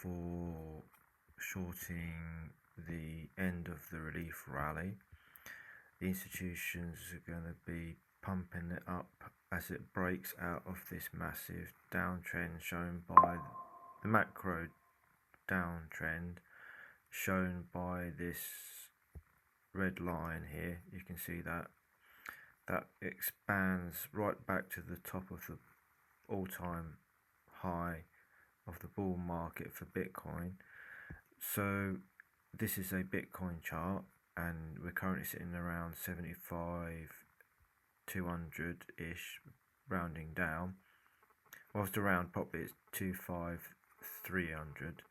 for shorting the end of the relief rally. The institutions are going to be pumping it up as it breaks out of this massive downtrend shown by the macro downtrend shown by this red line here. You can see that expands right back to the top of the all-time high of the bull market for Bitcoin. So this is a Bitcoin chart, and we're currently sitting around 75,200 ish, rounding down. Whilst around probably it's 25,300.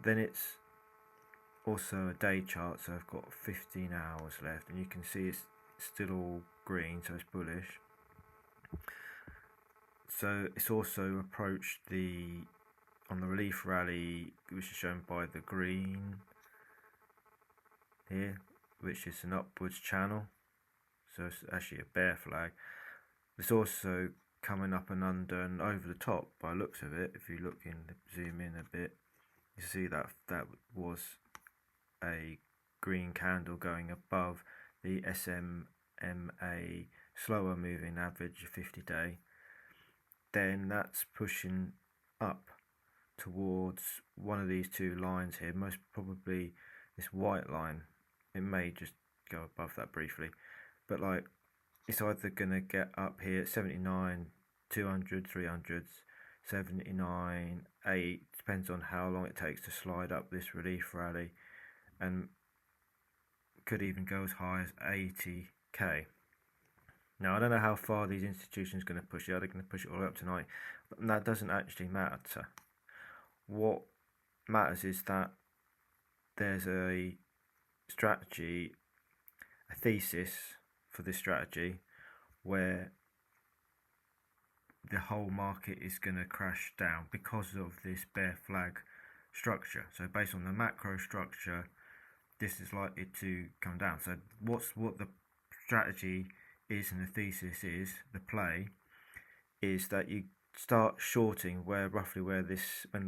Then it's also a day chart, so I've got 15 hours left, and you can see it's still all green, so it's bullish. So it's also approached on the relief rally, which is shown by the green here, which is an upwards channel, so it's actually a bear flag. It's also coming up and under and over the top by looks of it. If you look in, zoom in a bit, you see that was a green candle going above the SMA slower moving average 50-day. Then that's pushing up towards one of these two lines here, most probably this white line. It may just go above that briefly, but like it's either gonna get up here at 79, 200, 300s, 79, 8, depends on how long it takes to slide up this relief rally, and could even go as high as 80k. Now I don't know how far these institutions are going to push it. Are they going to push it all up tonight? But that doesn't actually matter. What matters is that there's a strategy, a thesis for this strategy, where the whole market is going to crash down because of this bear flag structure. So based on the macro structure, this is likely to come down. So what the strategy is, and the thesis is, the play is that you start shorting when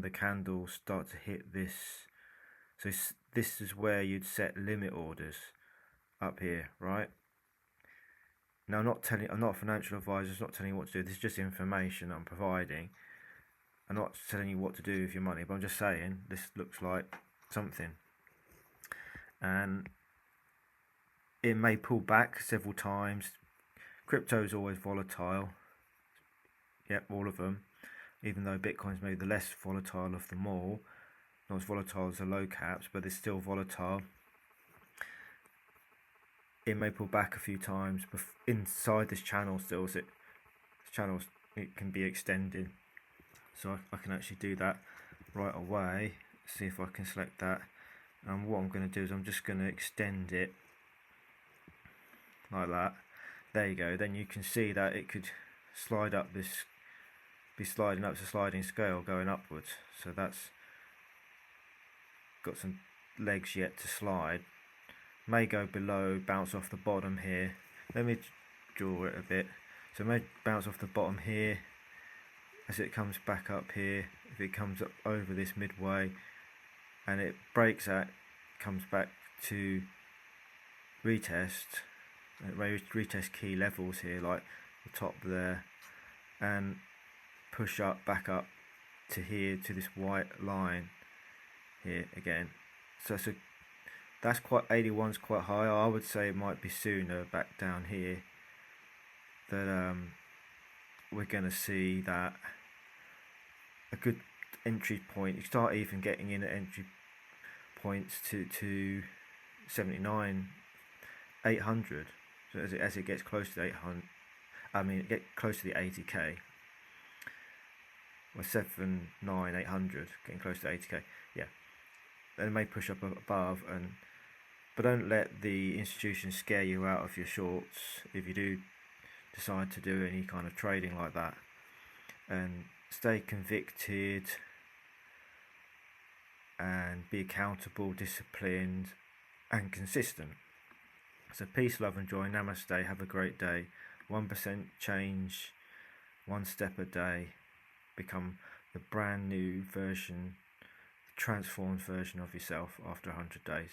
the candles start to hit this. So this is where you'd set limit orders up here, right? Now I'm not a financial advisor, it's not telling you what to do. This is just information I'm providing. I'm not telling you what to do with your money, but I'm just saying this looks like something. And it may pull back several times. Crypto is always volatile. Yep, all of them. Even though Bitcoin's maybe the less volatile of them all. Not as volatile as the low caps, but it's still volatile. It may pull back a few times inside this channel still. So it can be extended. So I can actually do that right away. See if I can select that. And what I'm going to do is I'm just going to extend it like that. There you go. Then you can see that it could slide up this, be sliding up to sliding scale going upwards. So that's got some legs yet to slide. May go below, bounce off the bottom here. Let me draw it a bit. So it may bounce off the bottom here as it comes back up here. If it comes up over this midway and it breaks out, comes back to retest. Retest key levels here, like the top there, and push up back up to here, to this white line here again. So that's quite, 81's quite high. I would say it might be sooner back down here that we're going to see that a good entry point. You start even getting in at entry points to 79, 800. So as it gets close to 800, get close to the 80k, or 79, 800, getting close to 80k. Yeah, then it may push up above, but don't let the institution scare you out of your shorts if you do decide to do any kind of trading like that. And stay convicted and be accountable, disciplined, and consistent. So peace, love and joy. Namaste. Have a great day. 1% change, one step a day. Become the brand new version transformed version of yourself after 100 days.